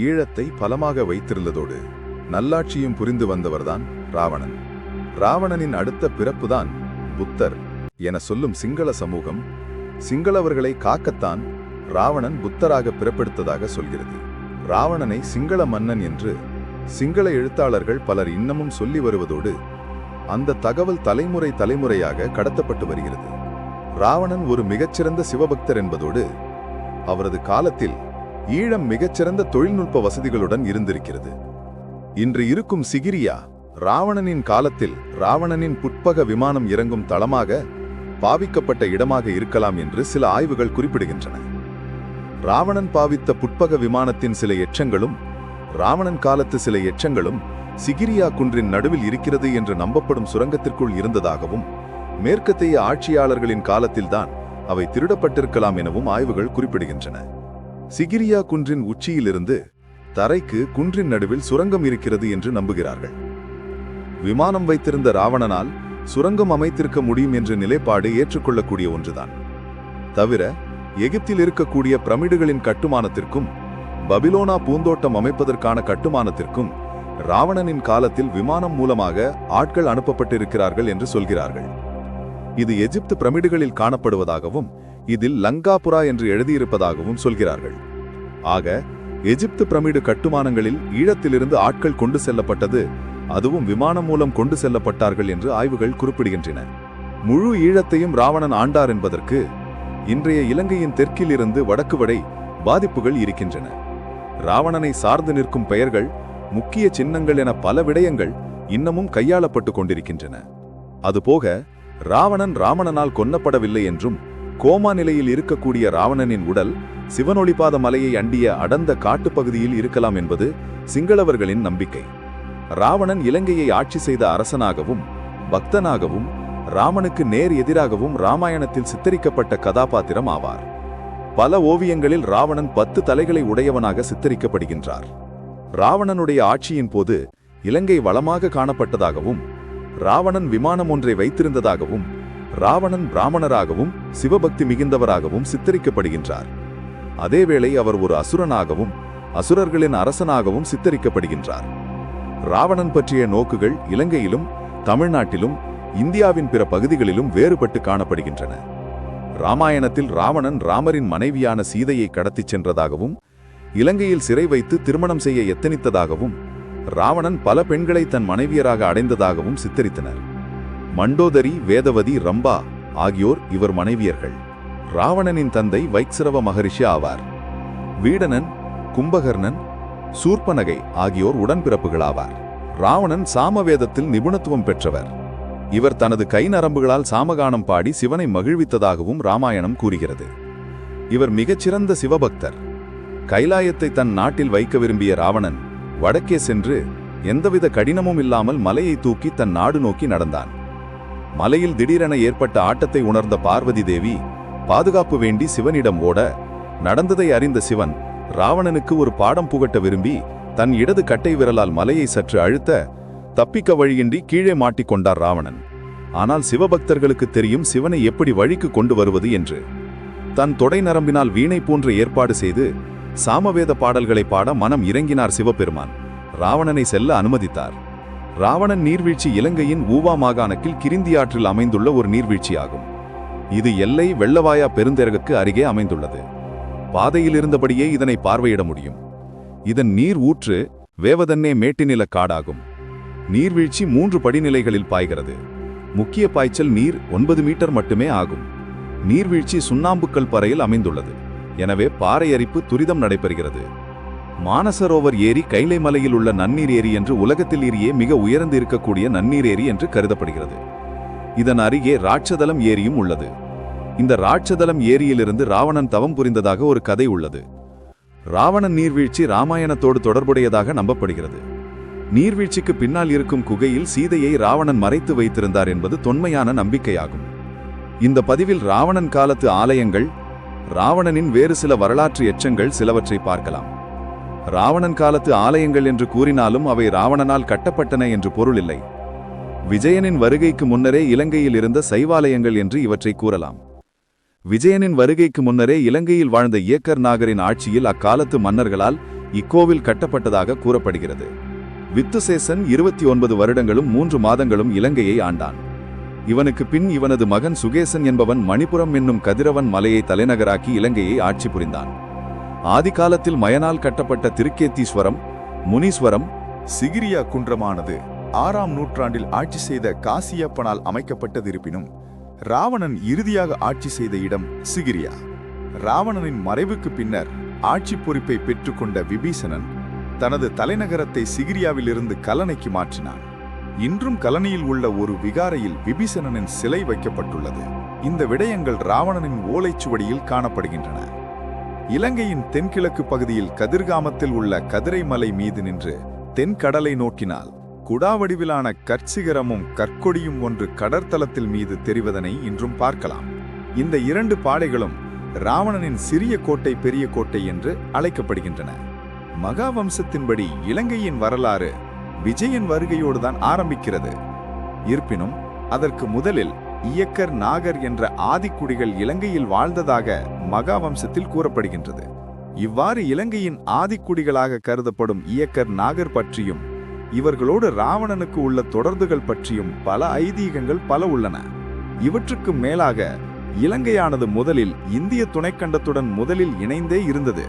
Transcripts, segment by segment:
ஈழத்தை பலமாக வைத்திருந்ததோடு நல்லாட்சியும் புரிந்து வந்தவர்தான் ராவணன். ராவணனின் அடுத்த பிறப்புதான் புத்தர் என சொல்லும் சிங்கள சமூகம் சிங்களவர்களை காக்கத்தான் ராவணன் புத்தராக பிறப்பெடுத்ததாக சொல்கிறது. ராவணனை சிங்கள மன்னன் என்று சிங்கள எழுத்தாளர்கள் பலர் இன்னமும் சொல்லி வருவதோடு அந்த தகவல் தலைமுறை தலைமுறையாக கடத்தப்பட்டு வருகிறது. ராவணன் ஒரு மிகச்சிறந்த சிவபக்தர் என்பதோடு அவரது காலத்தில் ஈழம் மிகச்சிறந்த தொழில்நுட்ப வசதிகளுடன் இருந்திருக்கிறது. இன்று இருக்கும் சிகிரியா ராவணனின் காலத்தில் ராவணனின் புட்பக விமானம் இறங்கும் தளமாக பாவிக்கப்பட்ட இடமாக இருக்கலாம் என்று சில ஆய்வுகள் குறிப்பிடுகின்றன. ராவணன் பாவித்த புட்பக விமானத்தின் சில எச்சங்களும் ராவணன் காலத்து சில எச்சங்களும் சிகிரியா குன்றின் நடுவில் இருக்கிறது என்று நம்பப்படும் சுரங்கத்திற்குள் இருந்ததாகவும் மேற்கத்திய ஆட்சியாளர்களின் காலத்தில்தான் அவை திருடப்பட்டிருக்கலாம் எனவும் ஆய்வுகள் குறிப்பிடுகின்றன. சிகிரியா குன்றின் உச்சியிலிருந்து தரைக்கு குன்றின் நடுவில் சுரங்கம் இருக்கிறது என்று நம்புகிறார்கள். விமானம் வைத்திருந்த ராவணனால் சுரங்கம் அமைத்திருக்க முடியும் என்ற நிலைப்பாடு ஏற்றுக்கொள்ளக்கூடிய ஒன்றுதான். தவிர எகிப்தில் இருக்கக்கூடிய பிரமிடுகளின் கட்டுமானத்திற்கும் பபிலோனா பூந்தோட்டம் அமைப்பதற்கான கட்டுமானத்திற்கும் ராவணனின் காலத்தில் விமானம் மூலமாக ஆட்கள் அனுப்பப்பட்டிருக்கிறார்கள் என்று சொல்கிறார்கள். இது எகிப்து பிரமிடுகளில் காணப்படுவதாகவும் இதில் லங்காபுரா என்று எழுதியிருப்பதாகவும் சொல்கிறார்கள். ஆக எகிப்து பிரமிடு கட்டுமானங்களில் ஈழத்திலிருந்து ஆட்கள் கொண்டு செல்லப்பட்டது, அதுவும் விமானம் மூலம் கொண்டு செல்லப்பட்டார்கள் என்று ஆய்வுகள் குறிப்பிடுகின்றன. முழு ஈழத்தையும் ராவணன் ஆண்டார் என்பதற்கு இன்றைய இலங்கையின் தெற்கில் இருந்து வடக்கு வரை பாதிப்புகள் இருக்கின்றன. ராவணனை சார்ந்து நிற்கும் பெயர்கள், முக்கிய சின்னங்கள் என பல விடயங்கள் இன்னமும் கையாளப்பட்டு கொண்டிருக்கின்றன. அதுபோக ராவணன் ராவணனால் கொல்லப்படவில்லை என்றும் கோமா நிலையில் இருக்கக்கூடிய ராவணனின் உடல் சிவனொளிபாத மலையை அண்டிய அடர்ந்த காட்டுப்பகுதியில் இருக்கலாம் என்பது சிங்களவர்களின் நம்பிக்கை. ராவணன் இலங்கையை ஆட்சி செய்த அரசனாகவும் பக்தனாகவும் ராமனுக்கு நேர் எதிராகவும் ராமாயணத்தில் சித்தரிக்கப்பட்ட கதாபாத்திரம் ஆவார். பல ஓவியங்களில் ராவணன் 10 தலைகளை உடையவனாக சித்தரிக்கப்படுகின்றார். ராவணனுடைய ஆட்சியின் போது இலங்கை வளமாக காணப்பட்டதாகவும் ராவணன் விமானம் ஒன்றை வைத்திருந்ததாகவும் ராவணன் பிராமணராகவும் சிவபக்தி மிகுந்தவராகவும் சித்தரிக்கப்படுகின்றார். அதேவேளை அவர் ஒரு அசுரனாகவும் அசுரர்களின் அரசனாகவும் சித்தரிக்கப்படுகின்றார். ராவணன் பற்றிய நோக்குகள் இலங்கையிலும் தமிழ்நாட்டிலும் இந்தியாவின் பிற பகுதிகளிலும் வேறுபட்டு காணப்படுகின்றன. ராமாயணத்தில் ராவணன் ராமரின் மனைவியான சீதையை கடத்திச் சென்றதாகவும் இலங்கையில் சிறை வைத்து திருமணம் செய்ய எத்தனித்ததாகவும் ராவணன் பல பெண்களை தன் மனைவியராக அடைந்ததாகவும் சித்தரித்தனர். மண்டோதரி, வேதவதி, ரம்பா ஆகியோர் இவர் மனைவியர்கள். ராவணனின் தந்தை வைக்சரவ மகரிஷி ஆவார். வீடனன், கும்பகர்ணன், சூர்பனகை ஆகியோர் உடன்பிறப்புகளாவார். ராவணன் சாமவேதத்தில் நிபுணத்துவம் பெற்றவர். இவர் தனது கை நரம்புகளால் சாமகானம் பாடி சிவனை மகிழ்வித்ததாகவும் ராமாயணம் கூறுகிறது. இவர் மிகச்சிறந்த சிவபக்தர். கைலாயத்தை தன் நாட்டில் வைக்க விரும்பிய ராவணன் வடக்கே சென்று எந்தவித கடினமும் இல்லாமல் மலையை தூக்கி தன் நாடு நோக்கி நடந்தான். மலையில் திடீரென ஏற்பட்ட ஆட்டத்தை உணர்ந்த பார்வதி தேவி பாதுகாப்பு வேண்டி சிவனிடம் ஓட, நடந்ததை அறிந்த சிவன் ராவணனுக்கு ஒரு பாடம் புகட்ட விரும்பி தன் இடது கட்டை விரலால் மலையை சற்று அழுத்த தப்பிக்க வழியின்றி கீழே மாட்டிக்கொண்டார் ராவணன். ஆனால் சிவபக்தர்களுக்கு தெரியும் சிவனை எப்படி வழிக்கு கொண்டு வருவது என்று. தன் தொடை நரம்பினால் வீணை போன்ற ஏற்பாடு செய்து சாமவேத பாடல்களை பாட மனம் இறங்கினார் சிவபெருமான். ராவணனை செல்ல அனுமதித்தார். ராவணன் நீர்வீழ்ச்சி இலங்கையின் ஊவா மாகாணத்தில் கிரிந்தி ஆற்றில் அமைந்துள்ள ஒரு நீர்வீழ்ச்சியாகும். இது எல்லை வெள்ளவாயா பெருந்தேரகுக்கு அருகே அமைந்துள்ளது. பாதையில் இருந்தபடியே இதனை பார்வையிட முடியும். இதன் நீர் ஊற்று வேவதன்னே மேட்டுநில காடாகும். நீர்வீழ்ச்சி 3 படிநிலைகளில் பாய்கிறது. முக்கிய பாய்ச்சல் நீர் 9 மீட்டர் மட்டுமே ஆகும். நீர்வீழ்ச்சி சுண்ணாம்புக்கல் பாறையில் அமைந்துள்ளது. எனவே பாறை அரிப்பு துரிதம் நடைபெறுகிறது. மானசரோவர் ஏரி கைலை மலையில் உள்ள நன்னீர் ஏரி என்று உலகத்தில் ஏரியே மிக உயர்ந்து இருக்கக்கூடிய நன்னீர் ஏரி என்று கருதப்படுகிறது. இதன் அருகே ராட்சதலம் ஏரியும் உள்ளது. இந்த ராட்சதலம் ஏரியிலிருந்து ராவணன் தவம் புரிந்ததாக ஒரு கதை உள்ளது. ராவணன் நீர்வீழ்ச்சி ராமாயணத்தோடு தொடர்புடையதாக நம்பப்படுகிறது. நீர்வீழ்ச்சிக்கு பின்னால் இருக்கும் குகையில் சீதையை ராவணன் மறைத்து வைத்திருந்தார் என்பது தொன்மையான நம்பிக்கையாகும். இந்த பதிவில் ராவணன் காலத்து ஆலயங்கள், ராவணனின் வேறு சில வரலாற்று எச்சங்கள் சிலவற்றை பார்க்கலாம். ராவணன் காலத்து ஆலயங்கள் என்று கூறினாலும் அவை ராவணனால் கட்டப்பட்டன என்று பொருள் இல்லை. விஜயனின் வருகைக்கு முன்னரே இலங்கையில் இருந்த சைவாலயங்கள் என்று இவற்றை கூறலாம். விஜயனின் வருகைக்கு முன்னரே இலங்கையில் வாழ்ந்த இயக்கர் நாகரின் ஆட்சியில் அக்காலத்து மன்னர்களால் இக்கோவில் கட்டப்பட்டதாக கூறப்படுகிறது. வித்துசேசன் 29 வருடங்களும் 3 மாதங்களும் இலங்கையை ஆண்டான். இவனுக்கு பின் இவனது மகன் சுகேசன் என்பவன் மணிபுரம் என்னும் கதிரவன் மலையை தலைநகராக்கி இலங்கையை ஆட்சி புரிந்தான். ஆதிகாலத்தில் மயனால் கட்டப்பட்ட திருக்கேத்தீஸ்வரம், முனீஸ்வரம், சிகிரியா குன்றமானது 6ஆம் நூற்றாண்டில் ஆட்சி செய்த காசியப்பனால் அமைக்கப்பட்டதிருப்பினும் ராவணன் இறுதியாக ஆட்சி செய்த இடம் சிகிரியா. ராவணனின் மறைவுக்கு பின்னர் ஆட்சி பொறுப்பை பெற்றுக்கொண்ட விபீஷணன் தனது தலைநகரத்தை சிகிரியாவிலிருந்து கலனைக்கு மாற்றினான். இன்றும் கலனியில் உள்ள ஒரு விகாரையில் விபீஷணனின் சிலை வைக்கப்பட்டுள்ளது. இந்த விடயங்கள் ராவணனின் ஓலைச்சுவடியில் காணப்படுகின்றன. இலங்கையின் தென்கிழக்கு பகுதியில் கதிர்காமத்தில் உள்ள கதிரை மலை மீது நின்று தென்கடலை நோக்கினால் குடாவடிவிலான கற்சிகரமும் கற்கொடியும் ஒன்று கடற்தளத்தில் மீது தெரிவதனை இன்றும் பார்க்கலாம். இந்த 2 பாடைகளும் ராவணனின் சிறிய கோட்டை பெரிய கோட்டை என்று அழைக்கப்படுகின்றன. மகாவம்சத்தின்படி இலங்கையின் வரலாறு விஜயன் வருகையோடுதான் ஆரம்பிக்கிறது. இருப்பினும் அதற்கு முதலில் இயக்கர் நாகர் என்ற ஆதிக்குடிகள் இலங்கையில் வாழ்ந்ததாக மகாவம்சத்தில் கூறப்படுகின்றது. இவ்வாறு இலங்கையின் ஆதிக்குடிகளாக கருதப்படும் இயக்கர் நாகர் பற்றியும் இவர்களோடு ராவணனுக்கு உள்ள தொடர்புகள் பற்றியும் பல ஐதீகங்கள் பல உள்ளன. இவற்றுக்கு மேலாக இலங்கையானது முதலில் இந்திய துணைக்கண்டத்துடன் முதலில் இணைந்தே இருந்தது.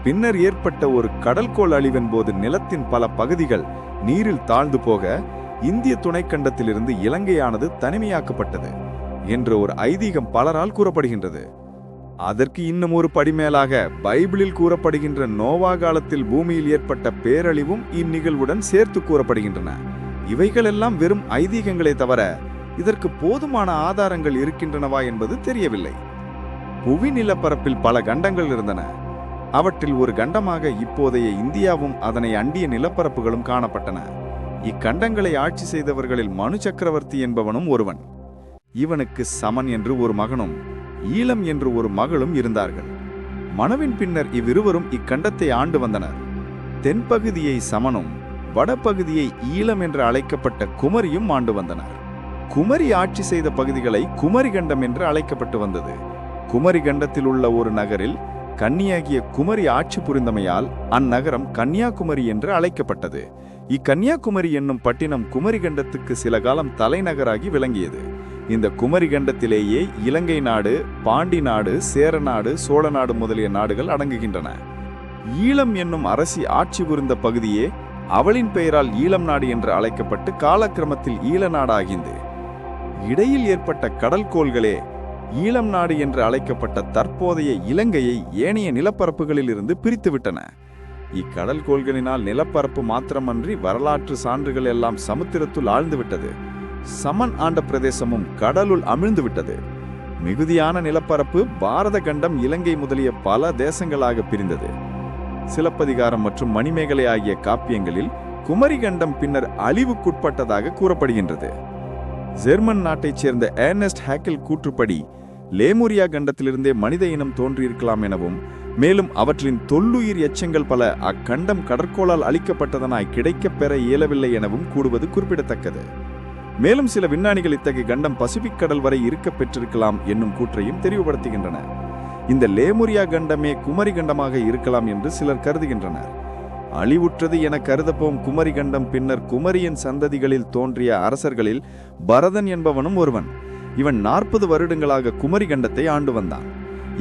பின்னர் ஏற்பட்ட ஒரு கடல்கோள் அழிவின் போது நிலத்தின் பல பகுதிகள் நீரில் தாழ்ந்து போக இந்திய துணைக்கண்டத்திலிருந்து இலங்கையானது தனிமையாக்கப்பட்டது என்ற ஒரு ஐதீகம் பலரால் கூறப்படுகின்றது. அதற்கு இன்னும் ஒரு படிமேலாக பைபிளில் கூறப்படுகின்ற நோவா காலத்தில் பூமியில் ஏற்பட்ட பேரழிவும் இந்நிகழ்வுடன் சேர்த்து கூறப்படுகின்றன. இவைகளெல்லாம் வெறும் ஐதீகங்களே தவிர இதற்கு போதுமான ஆதாரங்கள் இருக்கின்றனவா என்பது தெரியவில்லை. புவி நிலப்பரப்பில் பல கண்டங்கள் இருந்தன. அவற்றில் ஒரு கண்டமாக இப்போதைய இந்தியாவும் அதனை அண்டிய நிலப்பரப்புகளும் காணப்பட்டன. இக்கண்டங்களை ஆட்சி செய்தவர்களில் மனு சக்கரவர்த்தி என்பவனும் ஒருவன். இவனுக்கு சமன் என்று ஒரு மகனும் ஈழம் என்று ஒரு மகளும் இருந்தார்கள். மனுவின் பின்னர் இவ்விருவரும் இக்கண்டத்தை ஆண்டு வந்தனர். தென்பகுதியை சமனும் வடபகுதியை ஈழம் என்று அழைக்கப்பட்ட குமரியும் ஆண்டு வந்தனர். குமரி ஆட்சி செய்த பகுதிகளை குமரி கண்டம் என்று அழைக்கப்பட்டு வந்தது. குமரி கண்டத்தில் உள்ள ஒரு நகரில் கன்னியாகிய குமரி ஆட்சி புரிந்தமையால் அந்நகரம் கன்னியாகுமரி என்று அழைக்கப்பட்டது. இக்கன்னியாகுமரி என்னும் பட்டினம் குமரி கண்டத்துக்கு சில காலம் தலைநகராகி விளங்கியது. இந்த குமரி கண்டத்திலேயே இலங்கை நாடு, பாண்டி நாடு, சேர நாடு, சோழ நாடு முதலிய நாடுகள் அடங்குகின்றன. ஈழம் என்னும் அரசி ஆட்சி புரிந்த பகுதியே அவளின் பெயரால் ஈழம் நாடு என்று அழைக்கப்பட்டு காலக்கிரமத்தில் ஈழ நாடாகியது. இடையில் ஏற்பட்ட கடல்கோள்களே ஈழம் நாடு என்று அழைக்கப்பட்ட தற்போதைய இலங்கையை ஏனைய நிலப்பரப்புகளில் இருந்து பிரித்துவிட்டன. இக்கடல் கோள்களினால் நிலப்பரப்பு மாத்திரமன்றி வரலாற்று சான்றுகள் எல்லாம் சமுத்திரத்துள் ஆழ்ந்துவிட்டது. சமன் ஆண்ட பிரதேசமும் கடலுள் அமிழ்ந்துவிட்டது. மிகுதியான நிலப்பரப்பு பாரத கண்டம், இலங்கை முதலிய பல தேசங்களாக பிரிந்தது. சிலப்பதிகாரம் மற்றும் மணிமேகலை ஆகிய காப்பியங்களில் குமரி கண்டம் பின்னர் அழிவுக்குட்பட்டதாக கூறப்படுகின்றது. ஜெர்மன் நாட்டைச் சேர்ந்த ஏர்னஸ்ட் ஹேக்கல் கூற்றுப்படி லேமுரியா கண்டத்திலிருந்தே மனித இனம் தோன்றியிருக்கலாம் எனவும், மேலும் அவற்றின் தொல்லுயிர் எச்சங்கள் பல அக்கண்டம் கடற்கோளால் அளிக்கப்பட்டதனாய் கிடைக்கப் பெற இயலவில்லை எனவும் கூடுவது குறிப்பிடத்தக்கது. மேலும் சில விஞ்ஞானிகள் இத்தகைய கண்டம் பசிபிக் கடல் வரை இருக்க பெற்றிருக்கலாம் என்னும் கூற்றையும் தெளிவுபடுத்துகின்றன. இந்த லேமுரியா கண்டமே குமரி கண்டமாக இருக்கலாம் என்று சிலர் கருதுகின்றனர். அழிவுற்றது என கருதப்போம் குமரி கண்டம் பின்னர் குமரியின் சந்ததிகளில் தோன்றிய அரசர்களில் பரதன் என்பவனும் ஒருவன். இவன் 40 வருடங்களாக குமரி கண்டத்தை ஆண்டு வந்தான்.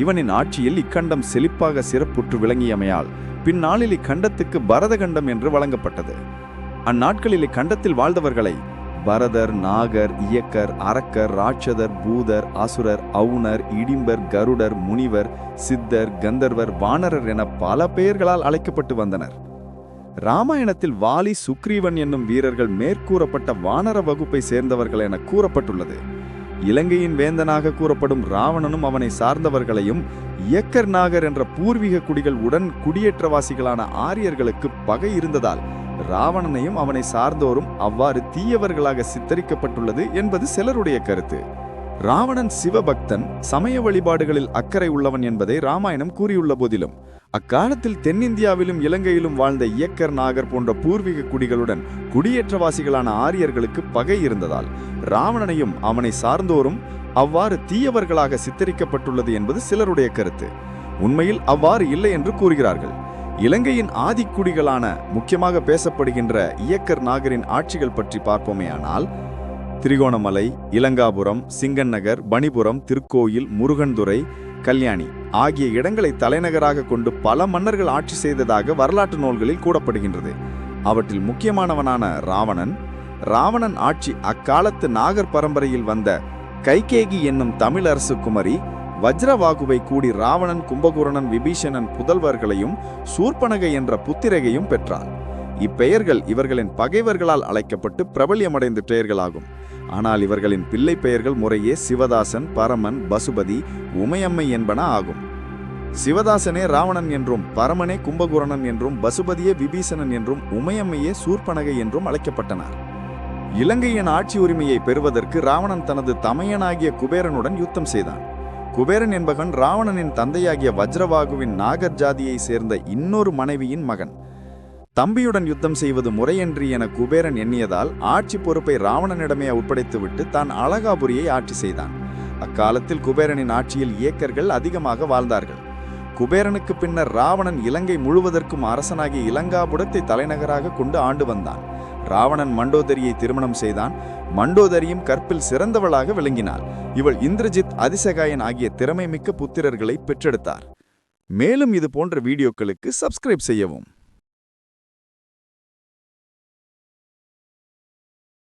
இவனின் ஆட்சியில் இக்கண்டம் செழிப்பாக சிறப்புற்று விளங்கியமையால் பின்னாளில் இக்கண்டத்துக்கு பரத கண்டம் என்று வழங்கப்பட்டது. அந்நாட்களில் இக்கண்டத்தில் வாழ்ந்தவர்களை பரதர், நாகர், இயக்கர், அரக்கர், ராட்சதர், பூதர், அசுரர், அவுணர், இடிம்பர், கருடர், முனிவர், சித்தர், கந்தர்வர், வானரர் என பல பெயர்களால் அழைக்கப்பட்டு வந்தனர். ராமாயணத்தில் வாலி, சுக்ரீவன் என்னும் வீரர்கள் மேற்கூறப்பட்ட வானர வகுப்பை சேர்ந்தவர்கள் என கூறப்பட்டுள்ளது. இலங்கையின் வேந்தனாக கூறப்படும் ராவணனும் அவனை சார்ந்தவர்களையும் இயக்கர் நாகர் என்ற பூர்வீக குடிகள் உடன் குடியேற்றவாசிகளான ஆரியர்களுக்கு பகை இருந்ததால் ராவணனையும் அவனை சார்ந்தோரும் அவ்வாறு தீயவர்களாக சித்தரிக்கப்பட்டுள்ளது என்பது சிலருடைய கருத்து. ராவணன் சிவபக்தன், சமய வழிபாடுகளில் அக்கறை உள்ளவன் என்பதை ராமாயணம் கூறியுள்ள போதிலும் அக்காலத்தில் தென்னிந்தியாவிலும் இலங்கையிலும் வாழ்ந்த இயக்கர் நாகர் போன்ற பூர்வீக குடிகளுடன் குடியேற்றவாசிகளான ஆரியர்களுக்கு பகை இருந்ததால் ராவணனையும் அவனை சார்ந்தோரும் அவ்வாறு தீயவர்களாக சித்தரிக்கப்பட்டுள்ளது என்பது சிலருடைய கருத்து. உண்மையில் அவ்வாறு இல்லை என்று கூறுகிறார்கள். இலங்கையின் ஆதிக்குடிகளான முக்கியமாக பேசப்படுகின்ற இயக்கர் நாகரின் ஆட்சிகள் பற்றி பார்ப்போமேயானால் திரிகோணமலை, இலங்காபுரம், சிங்கநகர், பணிபுரம், திருக்கோயில், முருகன்துறை, கல்யாணி ஆகிய இடங்களை தலைநகராக கொண்டு பல மன்னர்கள் ஆட்சி செய்ததாக வரலாற்று நூல்களில் கூறப்படுகின்றது. அவற்றில் முக்கியமானவனான ராவணன் ஆட்சி அக்காலத்து நாகர் பரம்பரையில் வந்த கைகேகி என்னும் தமிழ் அரசு குமரி வஜ்ரவாகுவை கூடி ராவணன், கும்பகூரணன், விபீஷணன் புதல்வர்களையும் சூர்பனகை என்ற புத்திரகையும் பெற்றார். இப்பெயர்கள் இவர்களின் பகைவர்களால் அழைக்கப்பட்டு பிரபல்யமடைந்த பெயர்களாகும். ஆனால் இவர்களின் பிள்ளை பெயர்கள் முறையே சிவதாசன், பரமன், பசுபதி, உமையம்மை என்பன ஆகும். சிவதாசனே ராவணன் என்றும், பரமனே கும்பகூரணன் என்றும், பசுபதியே விபீஷணன் என்றும், உமையம்மையே சூர்பனகை என்றும் அழைக்கப்பட்டனர். இலங்கையின் ஆட்சி உரிமையை பெறுவதற்கு ராவணன் தனது தமையனாகிய குபேரனுடன் யுத்தம் செய்தான். குபேரன் என்பவன் ராவணனின் தந்தையாகிய வஜ்ரவாகுவின் நாகர் ஜாதியை சேர்ந்த இன்னொரு மனைவியின் மகன். தம்பியுடன் யுத்தம் செய்வது முறையன்றி என குபேரன் எண்ணியதால் ஆட்சி பொறுப்பை ராவணனிடமே ஒப்படைத்துவிட்டு தான் அழகாபுரியை ஆட்சி செய்தான். அக்காலத்தில் குபேரனின் ஆட்சியில் இயக்கர்கள் அதிகமாக வாழ்ந்தார்கள். குபேரனுக்கு பின்னர் ராவணன் இலங்கை முழுவதற்கும் அரசனாகிய இலங்காபுரத்தை தலைநகராக கொண்டு ஆண்டு வந்தான். ராவணன் மண்டோதரியை திருமணம் செய்தான். மண்டோதரியும் கற்பில் சிறந்தவளாக விளங்கினாள். இவள் இந்திரஜித், அதிசகாயன் ஆகிய திறமைமிக்க புத்திரர்களை பெற்றெடுத்தார். மேலும் இது போன்ற வீடியோக்களுக்கு சப்ஸ்கிரைப் செய்யவும்.